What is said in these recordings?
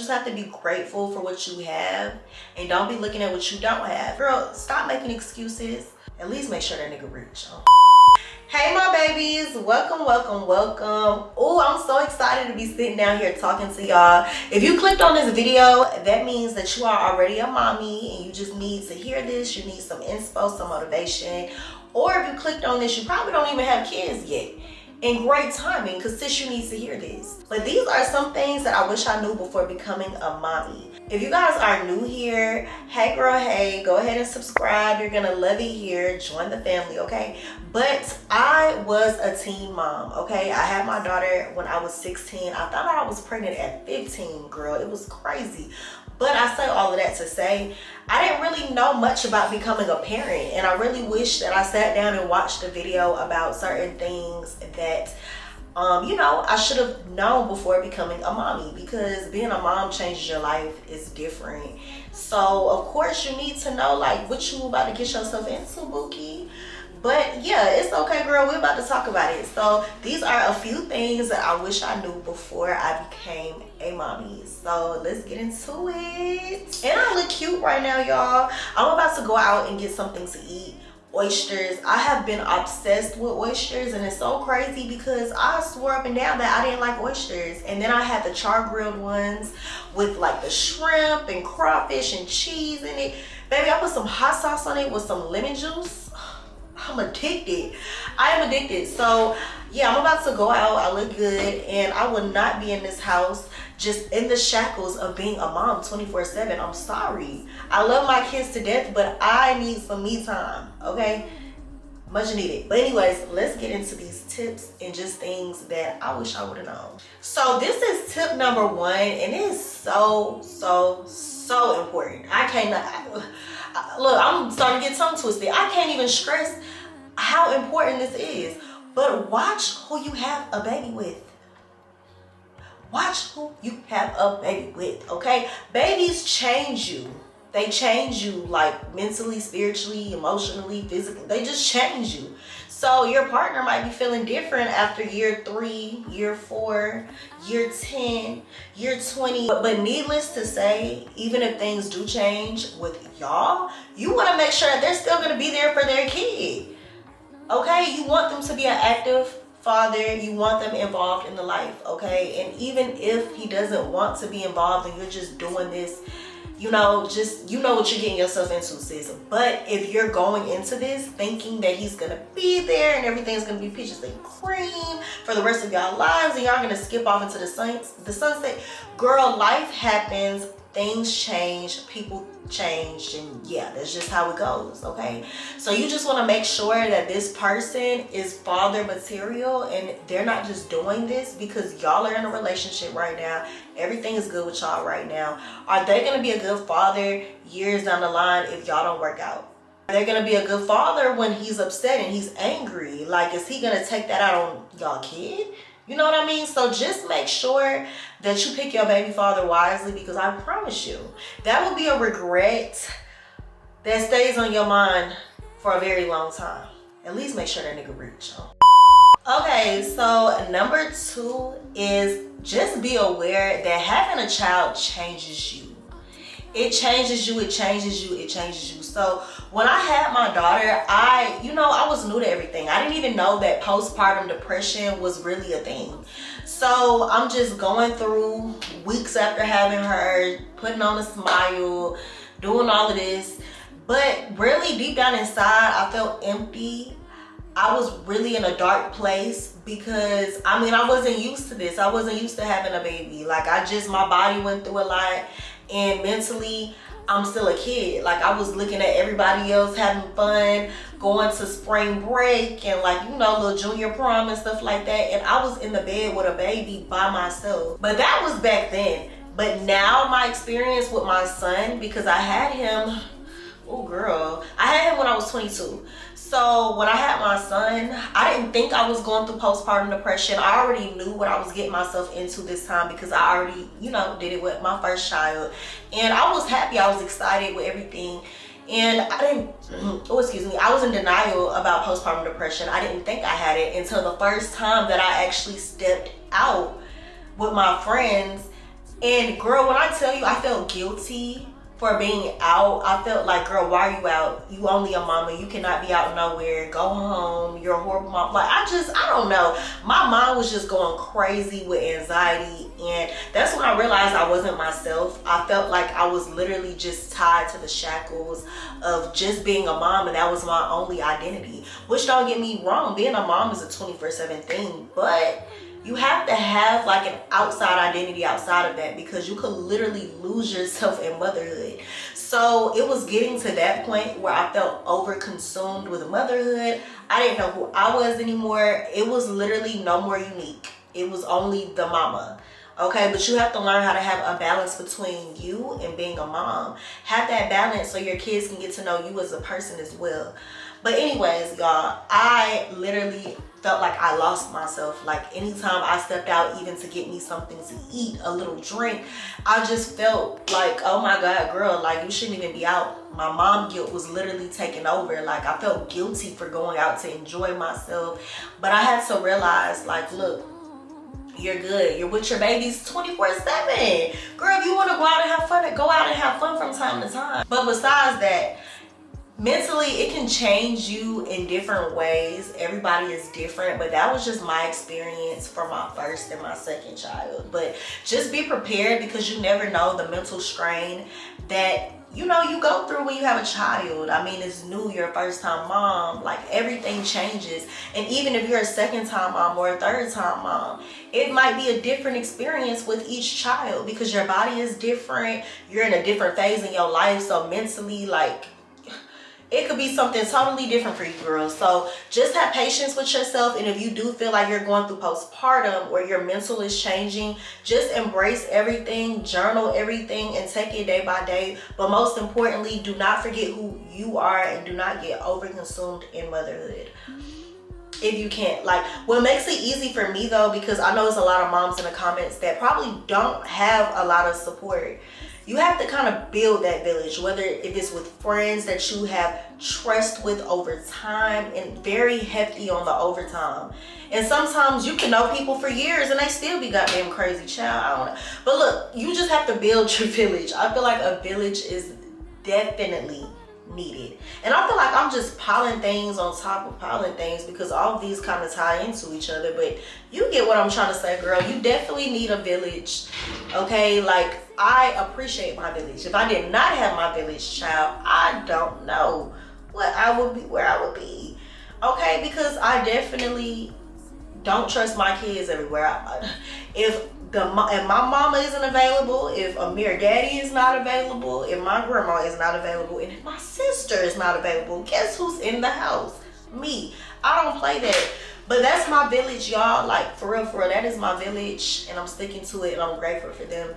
just have to be grateful for what you have and don't be looking at what you don't have. Girl, stop making excuses. At least make sure that nigga rich. Hey my babies, welcome. Oh, I'm so excited to be sitting down here talking to y'all. If you clicked on this video, that means that you are already a mommy and you just need to hear this. You need some inspo, some motivation. Or if you clicked on this, you probably don't even have kids yet. And great timing, because sis, you need to hear this. But these are some things that I wish I knew before becoming a mommy. If you guys are new here, hey girl, hey, go ahead and subscribe. You're gonna love it here. Join the family, okay? But I was a teen mom, okay? I had my daughter when I was 16. I thought I was pregnant at 15, girl. It was crazy. But I say all of that to say, I didn't really know much about becoming a parent. And I really wish that I sat down and watched a video about certain things that, I should have known before becoming a mommy. Because being a mom changes your life. It's different. So, of course, you need to know, like, what you about to get yourself into, Bookie. But yeah, it's okay, girl. We're about to talk about it. So these are a few things that I wish I knew before I became a mommy. So let's get into it. And I look cute right now, y'all. I'm about to go out and get something to eat. Oysters. I have been obsessed with oysters, and it's so crazy because I swore up and down that I didn't like oysters. And then I had the char grilled ones with like the shrimp and crawfish and cheese in it. Baby, I put some hot sauce on it with some lemon juice. I'm addicted. I am addicted. So yeah, I'm about to go out. I look good, and I will not be in this house just in the shackles of being a mom 24/7. I'm sorry. I love my kids to death, but I need some me time, okay? Much needed. But anyways, let's get into these tips and just things that I wish I would have known. So this is tip number 1, and it is so important. I cannot. Look, I'm starting to get tongue twisted. I can't even stress how important this is. But watch who you have a baby with. Watch who you have a baby with, okay? Babies change you. They change you, like mentally, spiritually, emotionally, physically. They just change you. So your partner might be feeling different after year 3, year 4, year 10, year 20. But needless to say, even if things do change with y'all, you want to make sure that they're still going to be there for their kid. Okay? You want them to be an active father. You want them involved in the life, okay? And even if he doesn't want to be involved and you're just doing this, you know what you're getting yourself into, sis. But if you're going into this thinking that he's gonna be there and everything's gonna be peaches and cream for the rest of y'all lives and y'all gonna skip off into the sunset, girl, life happens, things change, people change, and yeah, that's just how it goes, okay? So you just want to make sure that this person is father material and they're not just doing this because y'all are in a relationship right now. Everything is good with y'all right now. Are they going to be a good father years down the line if y'all don't work out? Are they going to be a good father when he's upset and he's angry? Like, is he going to take that out on y'all kid? You know what I mean? So just make sure that you pick your baby father wisely, because I promise you, that will be a regret that stays on your mind for a very long time. At least make sure that nigga rich. Okay, so number 2 is just be aware that having a child changes you. It changes you, it changes you, it changes you. So when I had my daughter, I was new to everything. I didn't even know that postpartum depression was really a thing. So I'm just going through weeks after having her, putting on a smile, doing all of this. But really deep down inside, I felt empty. I was really in a dark place because, I wasn't used to this. I wasn't used to having a baby. Like, my body went through a lot. And mentally, I'm still a kid. Like, I was looking at everybody else having fun, going to spring break and little junior prom and stuff like that. And I was in the bed with a baby by myself. But that was back then. But now my experience with my son, because I had him, I had him when I was 22. So when I had my son, I didn't think I was going through postpartum depression. I already knew what I was getting myself into this time because I already, did it with my first child. And I was happy. I was excited with everything. And I was in denial about postpartum depression. I didn't think I had it until the first time that I actually stepped out with my friends And girl, when I tell you I felt guilty for being out, I felt like, girl, why are you out? You only a mama. You cannot be out nowhere. Go home. You're a horrible mom. Like, I don't know. My mind was just going crazy with anxiety. And that's when I realized I wasn't myself. I felt like I was literally just tied to the shackles of just being a mom. And that was my only identity. Which, don't get me wrong, being a mom is a 24/7 thing. But you have to have like an outside identity outside of that, because you could literally lose yourself in motherhood. So it was getting to that point where I felt over consumed with motherhood. I didn't know who I was anymore. It was literally no more unique. It was only the mama. Okay, but you have to learn how to have a balance between you and being a mom. Have that balance so your kids can get to know you as a person as well. But anyways, y'all, I literally felt like I lost myself. Like, anytime I stepped out even to get me something to eat, a little drink, I just felt like, oh my God, girl, like, you shouldn't even be out. My mom guilt was literally taking over. Like, I felt guilty for going out to enjoy myself. But I had to realize, like, look, you're good. You're with your babies 24/7. Girl, if you want to go out and have fun, go out and have fun from time to time. But besides that, mentally, it can change you in different ways. Everybody is different, but that was just my experience for my first and my second child. But just be prepared, because you never know the mental strain that you go through when you have a child. I mean, it's new, you're a first time mom, like, everything changes. And even if you're a second time mom or a third time mom, it might be a different experience with each child, because your body is different. You're in a different phase in your life. So mentally, like, it could be something totally different for you, girls. So just have patience with yourself. And if you do feel like you're going through postpartum or your mental is changing, just embrace everything, journal everything, and take it day by day. But most importantly, do not forget who you are, and do not get overconsumed in motherhood. If you can't, like, what makes it easy for me though, because I know there's a lot of moms in the comments that probably don't have a lot of support. You have to kind of build that village, whether if it's with friends that you have trust with over time, and very hefty on the overtime. And sometimes you can know people for years and they still be goddamn crazy, child. I don't know. But look, you just have to build your village. I feel like a village is definitely needed. And I feel like I'm just piling things on top of piling things, because all of these kind of tie into each other. But you get what I'm trying to say, girl. You definitely need a village. Okay, like, I appreciate my village. If I did not have my village, child, I don't know what I would be, where I would be. Okay, because I definitely don't trust my kids everywhere. If my mama isn't available, if Amir daddy is not available, if my grandma is not available, and if my sister is not available, guess who's in the house? Me. I don't play that. But that's my village, y'all. Like, for real, that is my village, and I'm sticking to it, and I'm grateful for them.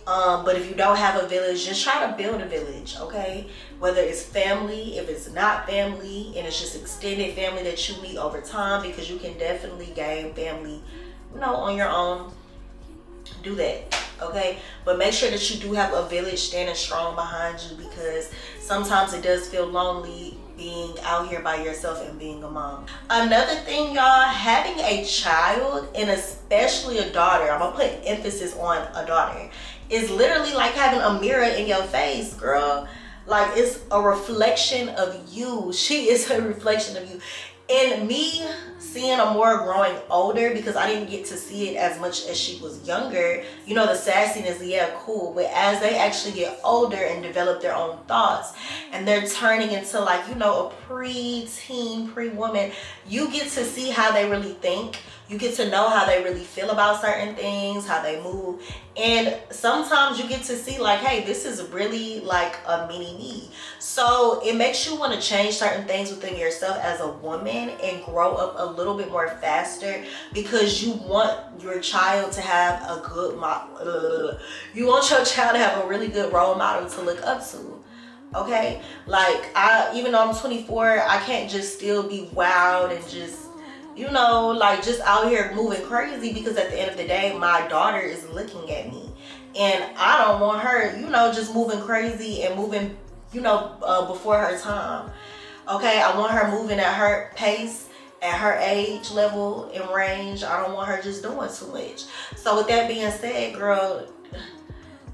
But if you don't have a village, just try to build a village, okay? Whether it's family, if it's not family, and it's just extended family that you meet over time, because you can definitely gain family, on your own. Do that, okay? But make sure that you do have a village standing strong behind you, because sometimes it does feel lonely being out here by yourself and being a mom. Another thing, y'all, having a child, and especially a daughter, I'm gonna put emphasis on a daughter, is literally like having a mirror in your face, girl. Like, it's a reflection of you. She is a reflection of you. And me seeing a more growing older, because I didn't get to see it as much as she was younger, the sassiness, yeah, cool. But as they actually get older and develop their own thoughts, and they're turning into, like, a pre-teen, pre-woman, you get to see how they really think. You get to know how they really feel about certain things, how they move. And sometimes you get to see, like, hey, this is really like a mini me. So it makes you want to change certain things within yourself as a woman and grow up a little bit more faster, because you want your child to have a good model. You want your child to have a really good role model to look up to. Okay? Like, even though I'm 24, I can't just still be wild and just, like, just out here moving crazy, because at the end of the day, my daughter is looking at me, and I don't want her, just moving crazy and moving, before her time. Okay, I want her moving at her pace, at her age level and range. I don't want her just doing too much. So with that being said, girl,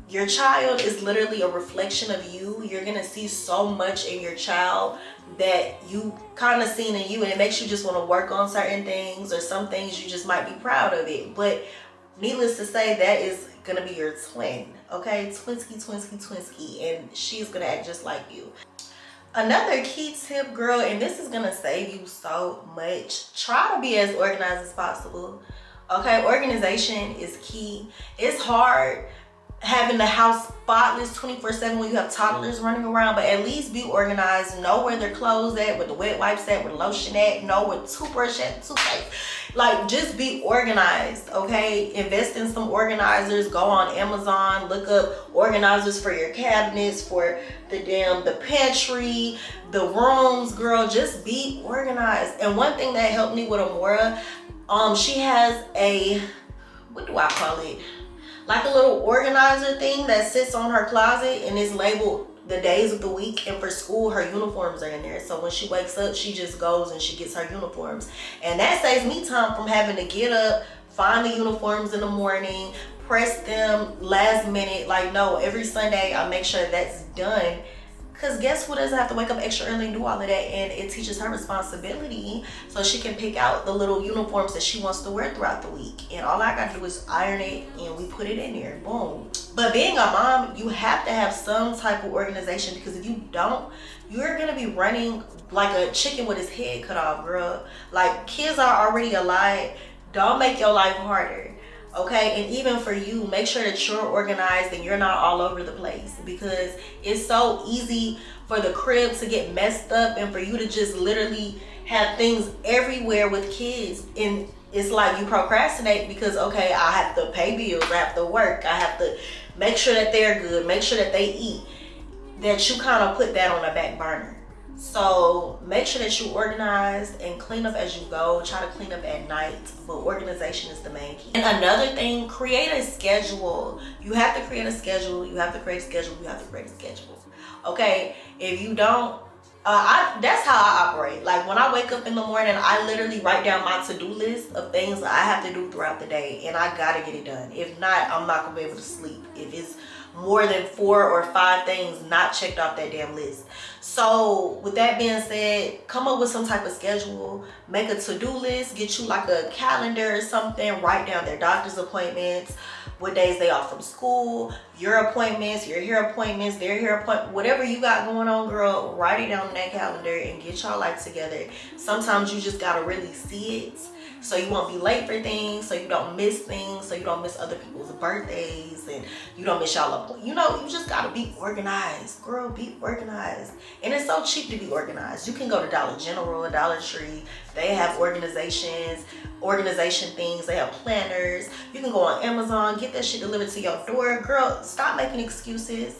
Your child is literally a reflection of you. You're gonna see so much in your child that you kind of seen in you, and it makes you just want to work on certain things, or some things you just might be proud of it. But needless to say, that is gonna be your twin, okay? Twinsky, and she's gonna act just like you. Another key tip, girl, and this is gonna save you so much. Try to be as organized as possible, okay? Organization is key. It's hard having the house spotless 24/7 when you have toddlers running around, but at least be organized. Know where their clothes at, where the wet wipes at, where the lotion at, know where the toothbrush at, toothpaste. Like, just be organized, okay? Invest in some organizers. Go on Amazon, look up organizers for your cabinets, for the pantry, the rooms, girl. Just be organized. And one thing that helped me with Amora, she has a, what do I call it? Like a little organizer thing that sits on her closet, and is labeled the days of the week, and for school her uniforms are in there. So when she wakes up, she just goes and she gets her uniforms, and that saves me time from having to get up, find the uniforms in the morning, press them last minute. Like, no, every Sunday I make sure that's done, because guess who doesn't have to wake up extra early and do all of that? And it teaches her responsibility, so she can pick out the little uniforms that she wants to wear throughout the week. And all I gotta do is iron it, and we put it in there, boom. But being a mom, you have to have some type of organization, because if you don't, you're gonna be running like a chicken with his head cut off, girl. Like, kids are already a lot. Don't make your life harder. Okay, and even for you, make sure that you're organized and you're not all over the place, because it's so easy for the crib to get messed up and for you to just literally have things everywhere with kids. And it's like you procrastinate because, okay, I have to pay bills, I have to work, I have to make sure that they're good, make sure that they eat, that you kind of put that on the back burner. So make sure that you organize and clean up as you go. Try to clean up at night, but organization is the main key. And another thing, create a schedule. You have to create a schedule. You have to create a schedule. You have to create a schedule. Okay, if you don't, that's how I operate. Like, when I wake up in the morning, I literally write down my to-do list of things that I have to do throughout the day, and I gotta get it done. If not, I'm not gonna be able to sleep. If it's more than 4 or 5 things not checked off that damn list. So with that being said, come up with some type of schedule. Make a to-do list. Get you like a calendar or something. Write down their doctor's appointments, what days they off from school, your appointments, your hair appointments, their hair appointment, whatever you got going on, girl, write it down in that calendar and get y'all life together. Sometimes you just gotta really see it, so you won't be late for things, so you don't miss things, so you don't miss other people's birthdays, and you don't miss y'all up. You know, you just gotta be organized, girl. Be organized. And it's so cheap to be organized. You can go to Dollar General, Dollar Tree. They have organization things. They have planners. You can go on Amazon, get that shit delivered to your door. Girl, stop making excuses,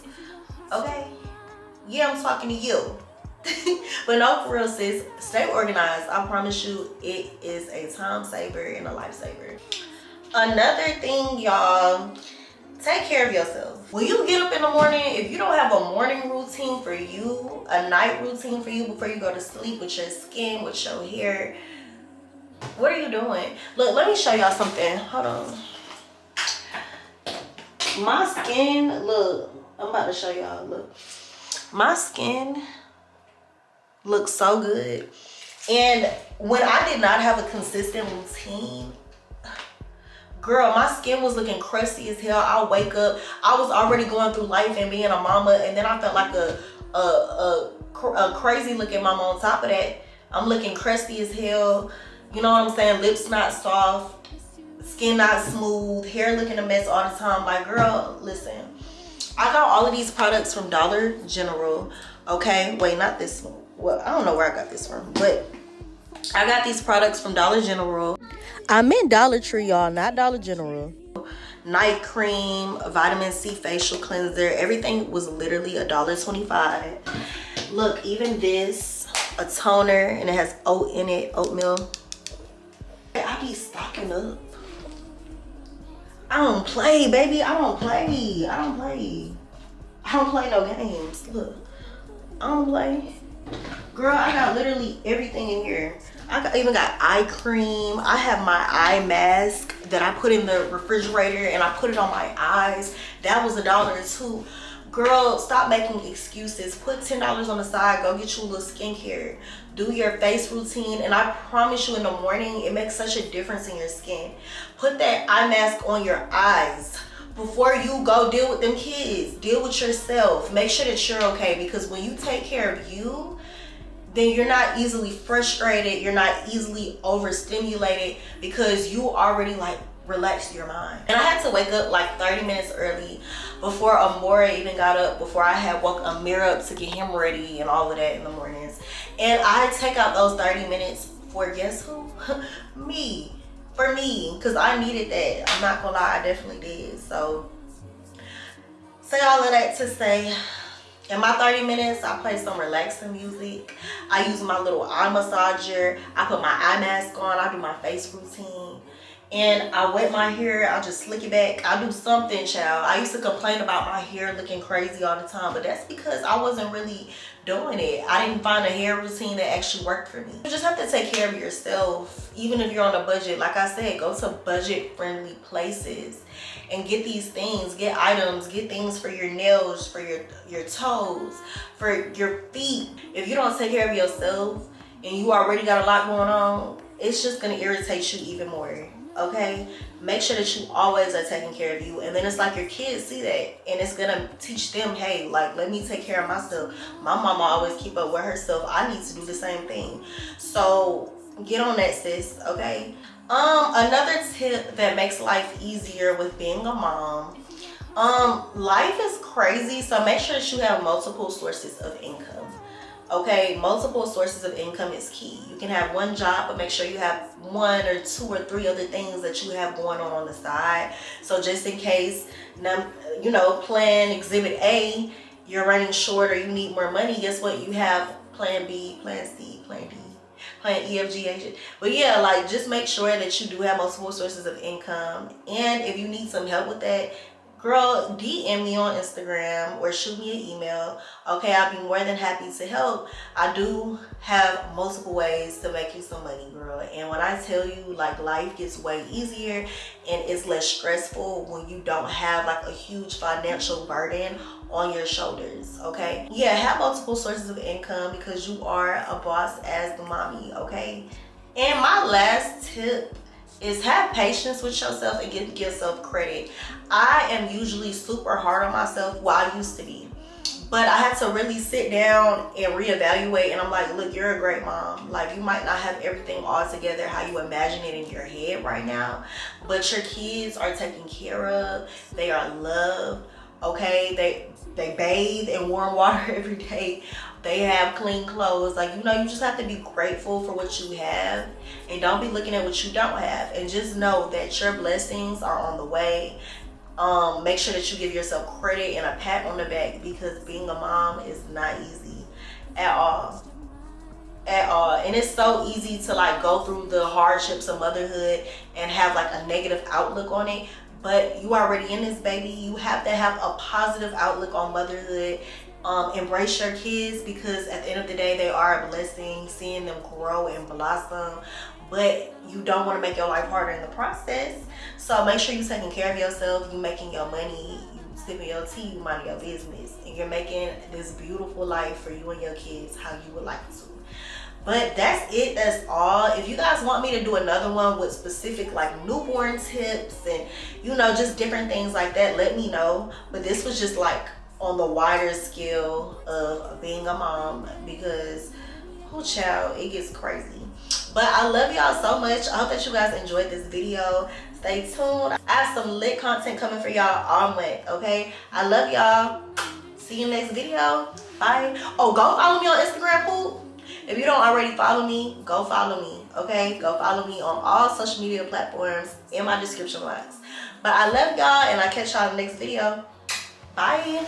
okay? Yeah, I'm talking to you. But no, for real, sis, stay organized. I promise you, it is a time saver and a lifesaver. Another thing, y'all, take care of yourself. When you get up in the morning, if you don't have a morning routine for you, a night routine for you before you go to sleep, with your skin, with your hair, what are you doing? Look, let me show y'all something. Hold on. My skin, look, I'm about to show y'all. Look, my skin looks so good. And when I did not have a consistent routine, girl, my skin was looking crusty as hell. I wake up, I was already going through life and being a mama, and then I felt like a crazy looking mama on top of that. I'm looking crusty as hell. You know what I'm saying? Lips not soft, skin not smooth, hair looking a mess all the time. Like, girl, listen, I got all of these products from Dollar General. Okay, wait, not this one. Well, I don't know where I got this from, but I got these products from Dollar General. I meant Dollar Tree, y'all, not Dollar General. Night cream, vitamin C facial cleanser, everything was literally $1.25. Look, even this, a toner, and it has oat in it, oatmeal. I be stocking up. I don't play, baby. I don't play. I don't play. I don't play no games. Look, I don't play. Girl, I got literally everything in here. I even got eye cream. I have my eye mask that I put in the refrigerator and I put it on my eyes. That was $1 or $2. Girl, stop making excuses. Put $10 on the side. Go get you a little skincare. Do your face routine. And I promise you, in the morning, it makes such a difference in your skin. Put that eye mask on your eyes. Before you go deal with them kids, deal with yourself. Make sure that you're okay, because when you take care of you, then you're not easily frustrated. You're not easily overstimulated, because you already like relaxed your mind. And I had to wake up like 30 minutes early before Amora even got up, before I had woke Amir up to get him ready and all of that in the mornings. And I take out those 30 minutes for, guess who? Me. For me, because I needed that. I'm not gonna lie, I definitely did. So say all of that to say, in my 30 minutes, I play some relaxing music. I use my little eye massager. I put my eye mask on. I do my face routine. And I wet my hair. I'll just slick it back. I do something, child. I used to complain about my hair looking crazy all the time, but that's because I wasn't really doing it. I didn't find a hair routine that actually worked for me. You just have to take care of yourself, even if you're on a budget. Like I said, go to budget-friendly places and get these things. Get items, get things for your nails, for your toes, for your feet. If you don't take care of yourself and you already got a lot going on, it's just gonna irritate you even more. Okay, make sure that you always are taking care of you, and then it's like your kids see that, and it's gonna teach them, hey, like, let me take care of myself. My mama always keep up with herself. I need to do the same thing. So get on that, sis. Okay. Another tip that makes life easier with being a mom. Life is crazy, so make sure that you have multiple sources of income. Okay, multiple sources of income is key. You can have one job, but make sure you have 1 or 2 or 3 other things that you have going on the side. So just in case, you know, plan exhibit A, you're running short or you need more money, guess what? You have plan B, plan C, plan D, plan E, F, G, H. But yeah, like, just make sure that you do have multiple sources of income. And if you need some help with that, girl, DM me on Instagram or shoot me an email. Okay, I'll be more than happy to help. I do have multiple ways to make you some money, girl. And when I tell you, like, life gets way easier and it's less stressful when you don't have like a huge financial burden on your shoulders. Okay, yeah, have multiple sources of income, because you are a boss as the mommy. Okay. And my last tip is have patience with yourself and give yourself credit. I am usually super hard on myself. Well, I used to be, but I had to really sit down and reevaluate, and I'm like, look, you're a great mom. Like, you might not have everything all together how you imagine it in your head right now, but your kids are taken care of. They are loved. Okay, they bathe in warm water every day. They have clean clothes. Like, you know, you just have to be grateful for what you have, and don't be looking at what you don't have, and just know that your blessings are on the way. Make sure that you give yourself credit and a pat on the back, because being a mom is not easy at all. And it's so easy to like go through the hardships of motherhood and have like a negative outlook on it. But you already in this, baby. You have to have a positive outlook on motherhood. Embrace your kids, because at the end of the day, they are a blessing. Seeing them grow and blossom, but you don't want to make your life harder in the process. So make sure you're taking care of yourself. You making your money. You sipping your tea. You minding your business, and you're making this beautiful life for you and your kids how you would like to. But that's it. That's all. If you guys want me to do another one with specific like newborn tips and, you know, just different things like that, let me know. But this was just like on the wider scale of being a mom, because, oh child, it gets crazy. But I love y'all so much. I hope that you guys enjoyed this video. Stay tuned. I have some lit content coming for y'all all month. Okay, I love y'all. See you next video. Bye. Oh, go follow me on Instagram, poop. If you don't already follow me, go follow me. Okay, go follow me on all social media platforms in my description box. But I love y'all, and I'll catch y'all in the next video. Bye.